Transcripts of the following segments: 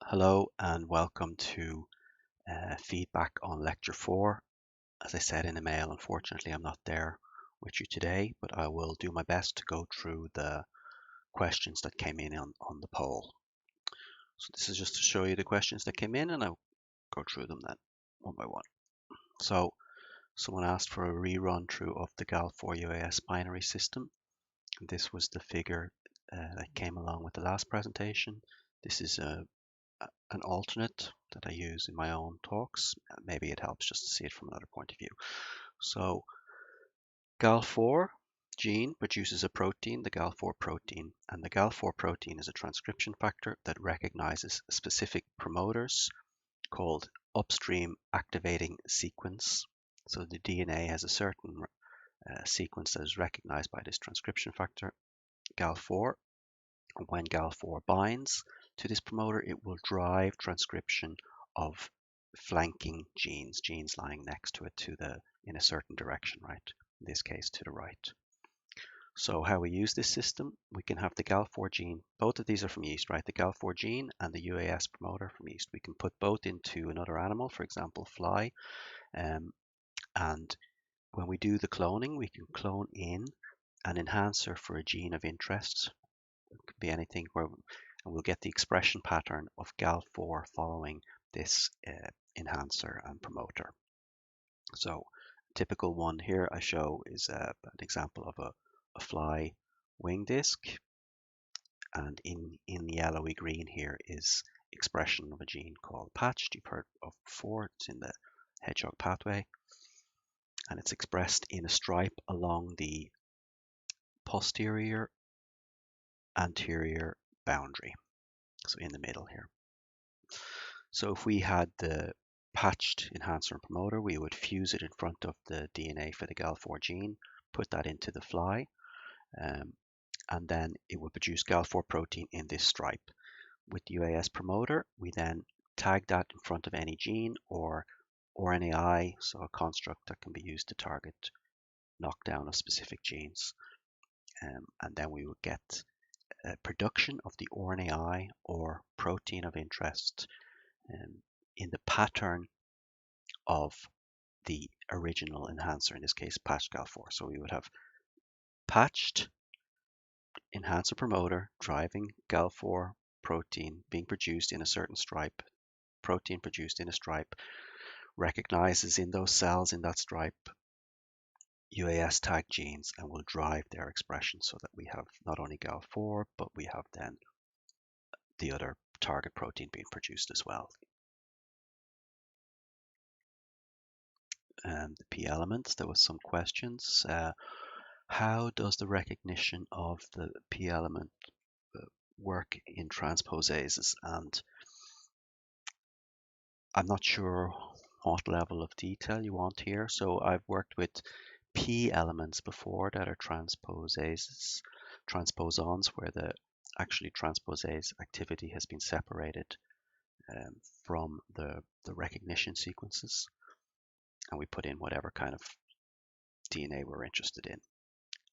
Hello and welcome to feedback on Lecture 4. As I said in the mail, unfortunately I'm not there with you today, but I will do my best to go through the questions that came in on the poll. So this is just to show you the questions that came in and I'll go through them then one by one. So someone asked for a rerun through of the GAL4 UAS binary system. This was the figure that came along with the last presentation. This is an alternate that I use in my own talks. Maybe it helps just to see it from another point of view. So GAL4 gene produces a protein, the GAL4 protein, and the GAL4 protein is a transcription factor that recognizes specific promoters called upstream activating sequence. So the DNA has a certain sequence that is recognized by this transcription factor, GAL4. And when GAL4 binds to this promoter, it will drive transcription of flanking genes, genes lying next to it in a certain direction, right? In this case, to the right. So how we use this system, we can have the GAL4 gene, both of these are from yeast, right? The GAL4 gene and the UAS promoter from yeast. We can put both into another animal, for example, fly. And when we do the cloning, we can clone in an enhancer for a gene of interest. It could be anything where and we'll get the expression pattern of GAL4 following this enhancer and promoter. So typical one here I show is an example of a fly wing disc, and in yellowy green here is expression of a gene called patched. You've heard of before. It's in the hedgehog pathway, and it's expressed in a stripe along the posterior anterior boundary, so in the middle here. So if we had the patched enhancer and promoter, we would fuse it in front of the DNA for the GAL4 gene, put that into the fly, and then it would produce GAL4 protein in this stripe. With the UAS promoter, we then tag that in front of any gene or RNAi, so a construct that can be used to target knockdown of specific genes. And then we would get production of the RNAi or protein of interest in the pattern of the original enhancer, in this case patched GAL4. So we would have patched enhancer promoter driving GAL4 protein being produced in a certain stripe, protein produced in a stripe, recognizes in those cells in that stripe UAS tag genes and will drive their expression so that we have not only GAL4, but we have then the other target protein being produced as well. The P elements, there was some questions. How does the recognition of the P element work in transposases? And I'm not sure what level of detail you want here. So I've worked with P elements before that are transposases, transposons, where the actually transposase activity has been separated from the recognition sequences. And we put in whatever kind of DNA we're interested in.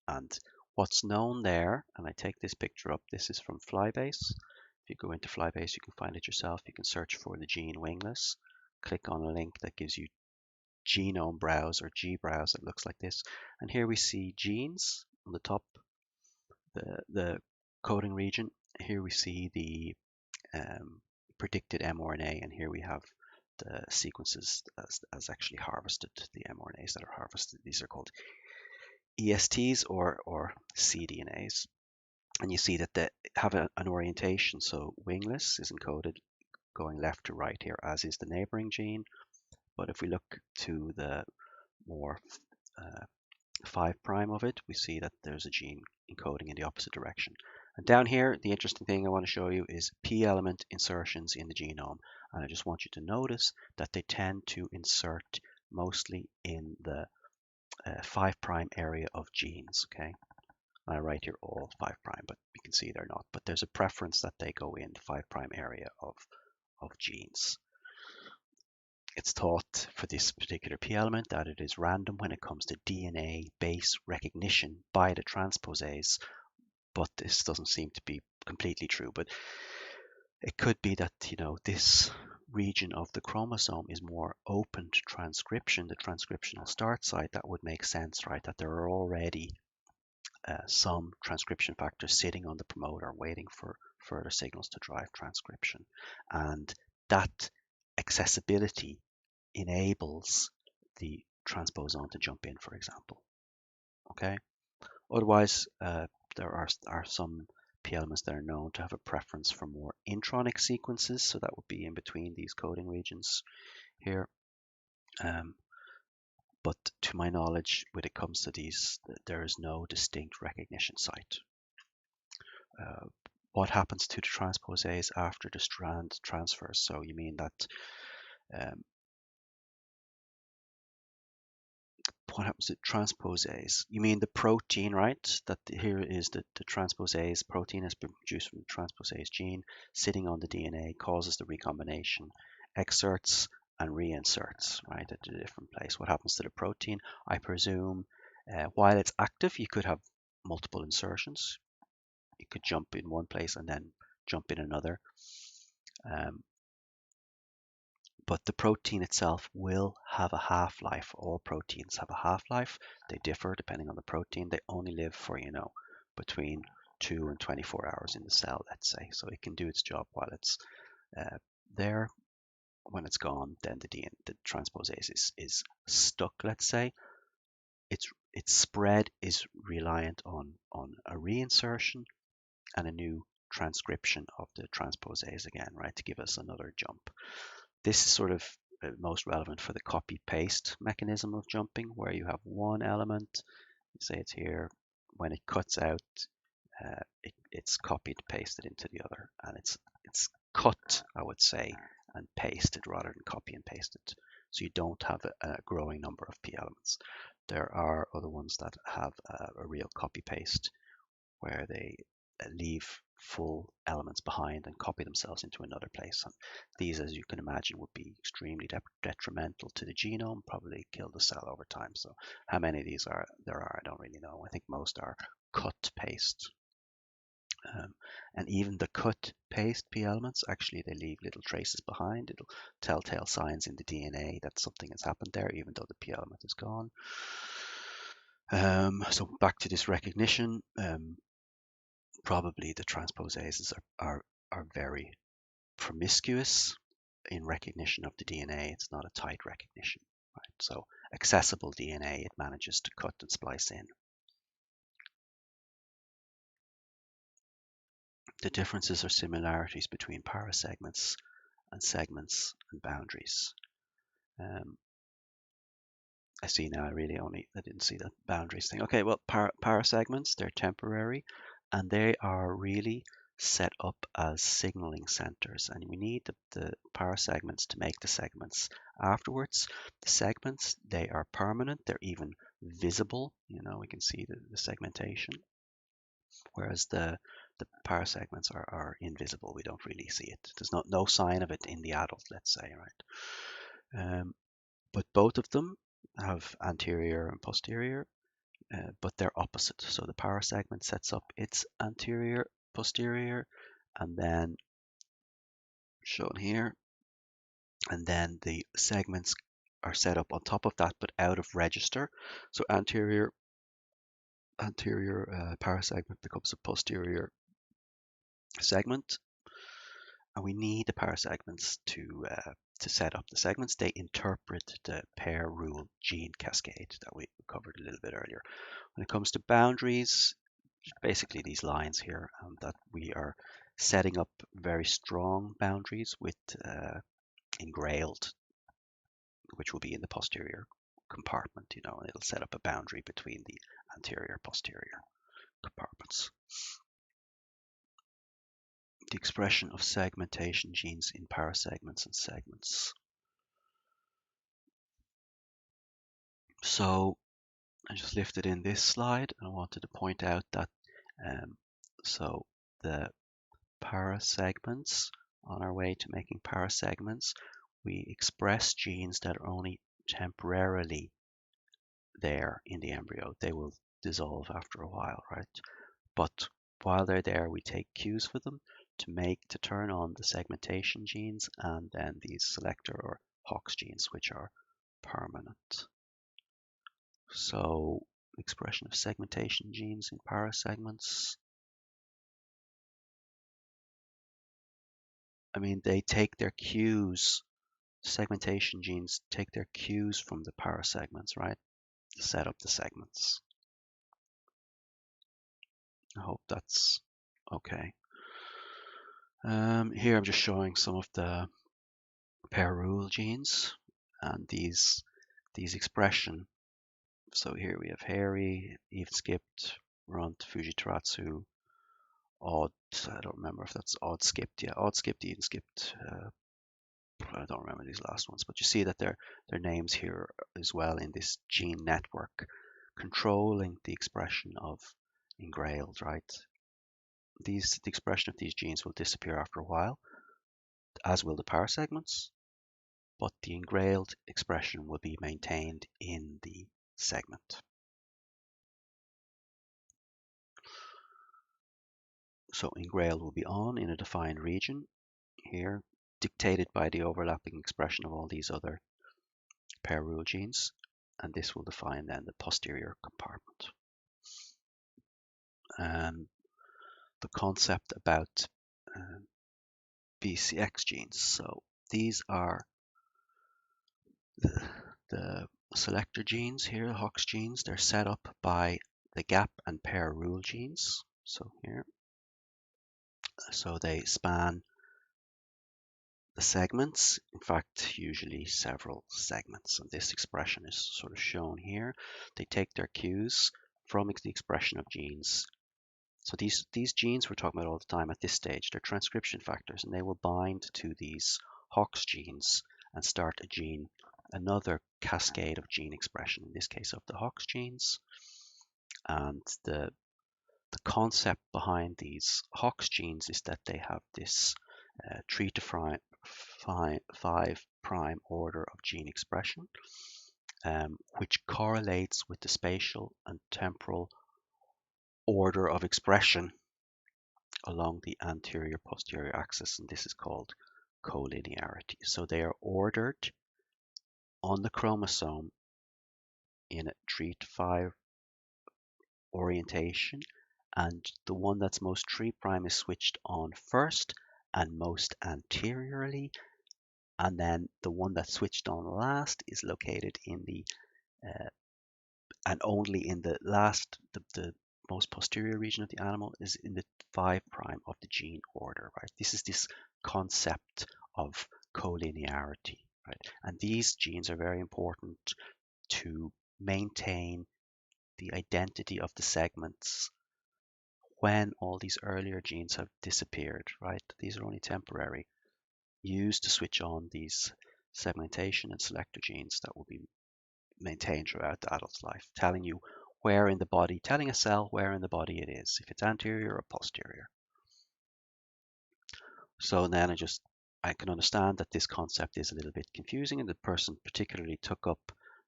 And what's known there, and I take this picture up, this is from Flybase. If you go into Flybase, you can find it yourself. You can search for the gene wingless, click on a link that gives you genome browse or gbrowse that looks like this. And here we see genes on the top, the coding region. Here we see the predicted mRNA, and here we have the sequences as actually harvested, the mRNAs that are harvested. These are called ESTs or cDNAs. And you see that they have an orientation. So wingless is encoded going left to right here, as is the neighboring gene. But if we look to the more 5' of it, we see that there's a gene encoding in the opposite direction. And down here, the interesting thing I want to show you is P element insertions in the genome. And I just want you to notice that they tend to insert mostly in the 5' area of genes, okay? I write here all 5', but you can see they're not. But there's a preference that they go in the 5' area of genes. It's thought for this particular P element that it is random when it comes to DNA base recognition by the transposase, but this doesn't seem to be completely true. But It could be that, this region of the chromosome is more open to transcription, the transcriptional start site. That would make sense, right? That there are already some transcription factors sitting on the promoter waiting for further signals to drive transcription. And that accessibility enables the transposon to jump in, for example. Okay. Otherwise, there are some P elements that are known to have a preference for more intronic sequences, so that would be in between these coding regions here. Um, but to my knowledge, when it comes to these, there is no distinct recognition site. Uh, what happens to the transposase after the strand transfers? So you mean that um, what happens to transposase? You mean the protein, right? That here is the transposase protein has been produced from the transposase gene sitting on the DNA, causes the recombination, exerts and reinserts, right, at a different place. What happens to the protein? I presume while it's active, you could have multiple insertions. You could jump in one place and then jump in another. Um, but the protein itself will have a half-life. All proteins have a half-life. They differ depending on the protein. They only live for, between 2 and 24 hours in the cell, let's say. So it can do its job while it's uh, there. When it's gone, then the transposase is stuck, let's say. Its spread is reliant on a reinsertion and a new transcription of the transposase again, right, to give us another jump. This is sort of most relevant for the copy paste mechanism of jumping, where you have one element, say it's here, when it cuts out, it's copied pasted into the other, and it's cut, I would say, and pasted rather than copy and pasted. So you don't have a growing number of P elements. There are other ones that have a real copy paste where they leave full elements behind and copy themselves into another place. And these, as you can imagine, would be extremely detrimental to the genome, probably kill the cell over time. So how many of these there are, I don't really know. I think most are cut paste. And even the cut paste P elements, actually they leave little traces behind, little telltale signs in the DNA that something has happened there, even though the P element is gone. So back to this recognition, probably the transposases are very promiscuous in recognition of the DNA. It's not a tight recognition, right? So accessible DNA, it manages to cut and splice in. The differences or similarities between parasegments and segments and boundaries. Um, I see now. I didn't see that boundaries thing. Okay, well, parasegments, they're temporary, and they are really set up as signaling centers, and we need the parasegments to make the segments afterwards. The segments, they are permanent. They're even visible. We can see the segmentation, whereas the parasegments are invisible. We don't really see it. There's no sign of it in the adult, let's say, right? But both of them have anterior and posterior, but they're opposite. So the power segment sets up its anterior, posterior, and then shown here, and then the segments are set up on top of that, but out of register. So anterior power segment becomes a posterior segment, and we need the power segments to set up the segments. They interpret the pair rule gene cascade that we covered a little bit earlier. When it comes to boundaries, basically these lines here, that we are setting up very strong boundaries with engrailed, which will be in the posterior compartment, and it'll set up a boundary between the anterior posterior compartments. The expression of segmentation genes in parasegments and segments. So I just lifted in this slide and I wanted to point out that so the parasegments, on our way to making parasegments, we express genes that are only temporarily there in the embryo. They will dissolve after a while, right? But while they're there, we take cues for them. to turn on the segmentation genes, and then these selector or Hox genes, which are permanent. So expression of segmentation genes in parasegments. I mean, they take their cues, segmentation genes take their cues from the parasegments, right? To set up the segments. I hope that's okay. Here I'm just showing some of the pair rule genes and these expression. So here we have hairy, even skipped, runt, Fujitaratsu, odd. I don't remember if that's odd skipped. Yeah, odd skipped, even skipped. I don't remember these last ones, but you see that their names here as well in this gene network, controlling the expression of engrailed. Right, the expression of these genes will disappear after a while, as will the parasegments, but the engrailed expression will be maintained in the segment. So engrailed will be on in a defined region here, dictated by the overlapping expression of all these other pair rule genes, and this will define then the posterior compartment. The concept about BCX genes. So these are the selector genes here, the Hox genes. They're set up by the gap and pair rule genes. So here, so they span the segments, in fact, usually several segments. And this expression is sort of shown here. They take their cues from the expression of genes. So these genes we're talking about all the time at this stage, they're transcription factors, and they will bind to these Hox genes and start another cascade of gene expression, in this case of the Hox genes. And the concept behind these Hox genes is that they have this 3 to 5 prime order of gene expression, which correlates with the spatial and temporal order of expression along the anterior posterior axis, and this is called collinearity. So they are ordered on the chromosome in a 3 to 5 orientation, and the one that's most 3' is switched on first and most anteriorly, and then the one that's switched on last is located in the and only in the last, the most posterior region of the animal is in the 5' of the gene order, right? This is this concept of collinearity, right? And these genes are very important to maintain the identity of the segments when all these earlier genes have disappeared, right? These are only temporary, used to switch on these segmentation and selector genes that will be maintained throughout the adult's life, telling you where in the body, telling a cell where in the body it is, if it's anterior or posterior. So then I can understand that this concept is a little bit confusing, and the person particularly took up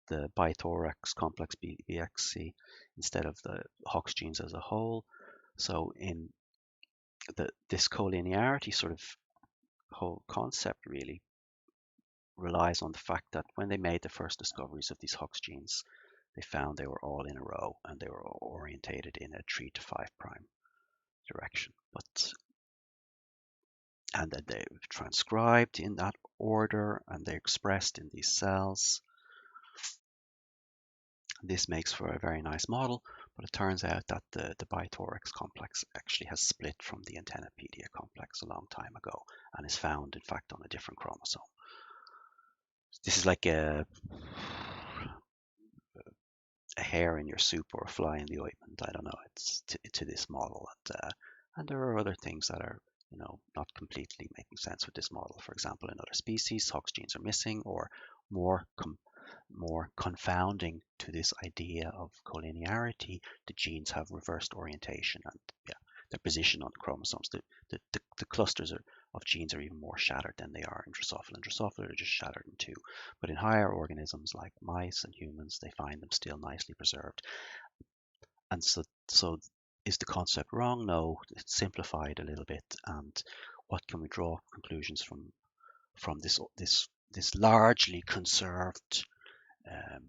the bithorax complex BXC instead of the Hox genes as a whole. So in this collinearity sort of whole concept really relies on the fact that when they made the first discoveries of these Hox genes, they found they were all in a row and they were all orientated in a 3 to 5' direction. And then they're transcribed in that order and they're expressed in these cells. This makes for a very nice model, but it turns out that the bithorax complex actually has split from the antennapedia complex a long time ago and is found, in fact, on a different chromosome. This is like a hair in your soup or a fly in the ointment. I don't know. It's to this model, and there are other things that are, not completely making sense with this model. For example, in other species, Hox genes are missing, or more confounding to this idea of collinearity, the genes have reversed orientation and their position on the chromosomes. The clusters of genes are even more shattered than they are in Drosophila. In Drosophila, they're just shattered in two. But in higher organisms like mice and humans, they find them still nicely preserved. And so Is the concept wrong? No, it's simplified a little bit. And what can we draw conclusions from this largely conserved um,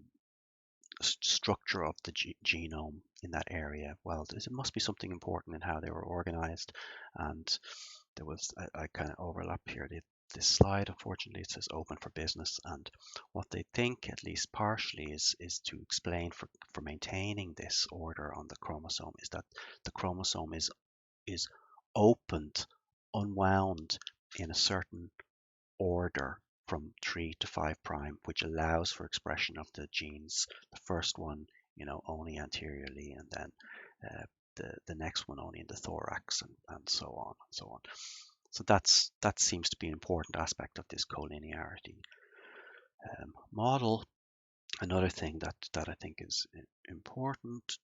structure of the genome in that area? Well, there must be something important in how they were organized. And there was, I kind of overlap here. This slide, unfortunately, it says open for business. And what they think, at least partially, is to explain for maintaining this order on the chromosome is that the chromosome is opened, unwound in a certain order from 3 to 5 prime, which allows for expression of the genes. The first one, only anteriorly, and then the next one only in the thorax, and so on and so on. So that seems to be an important aspect of this collinearity model. Another thing that I think is important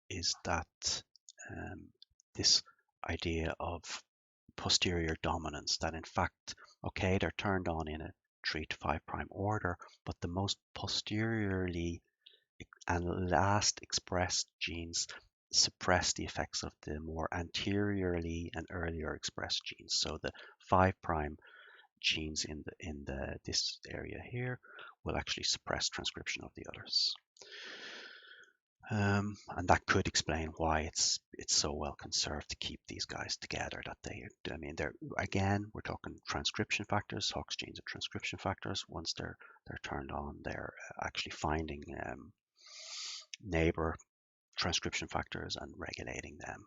is that this idea of posterior dominance, that in fact, okay, they're turned on in a 3 to 5 prime order, but the most posteriorly and last expressed genes suppress the effects of the more anteriorly and earlier expressed genes. So the 5 prime genes in this area here will actually suppress transcription of the others. And that could explain why it's so well conserved to keep these guys together. They're again, we're talking transcription factors. Hox genes are transcription factors. Once they're turned on, they're actually finding neighbor transcription factors and regulating them.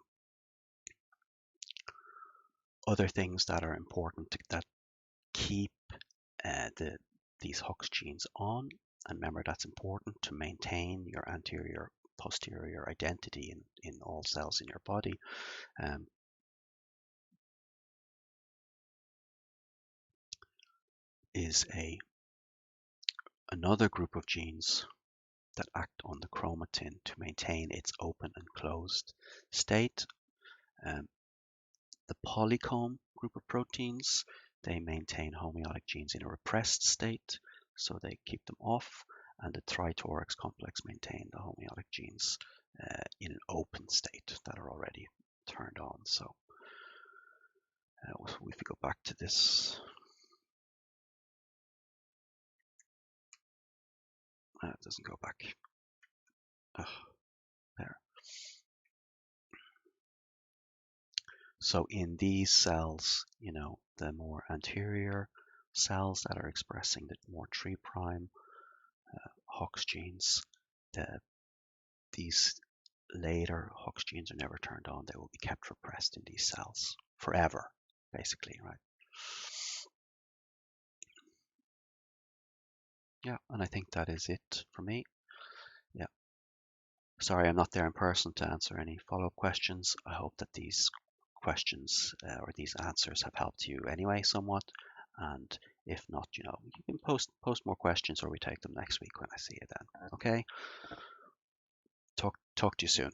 Other things that are important that keep these Hox genes on, and remember that's important to maintain your anterior posterior identity in all cells in your body. Is another group of genes that act on the chromatin to maintain its open and closed state. The polycomb group of proteins, they maintain homeotic genes in a repressed state, so they keep them off, and the trithorax complex maintain the homeotic genes in an open state that are already turned on. So if we go back to this, it doesn't go back. There. So in these cells, the more anterior cells that are expressing the more 3' Hox genes, these later Hox genes are never turned on. They will be kept repressed in these cells forever, basically, right? Yeah, and I think that is it for me. Yeah. Sorry, I'm not there in person to answer any follow-up questions. I hope that these questions or these answers have helped you anyway somewhat. And if not, you can post more questions, or we take them next week when I see you then. Okay? Talk to you soon.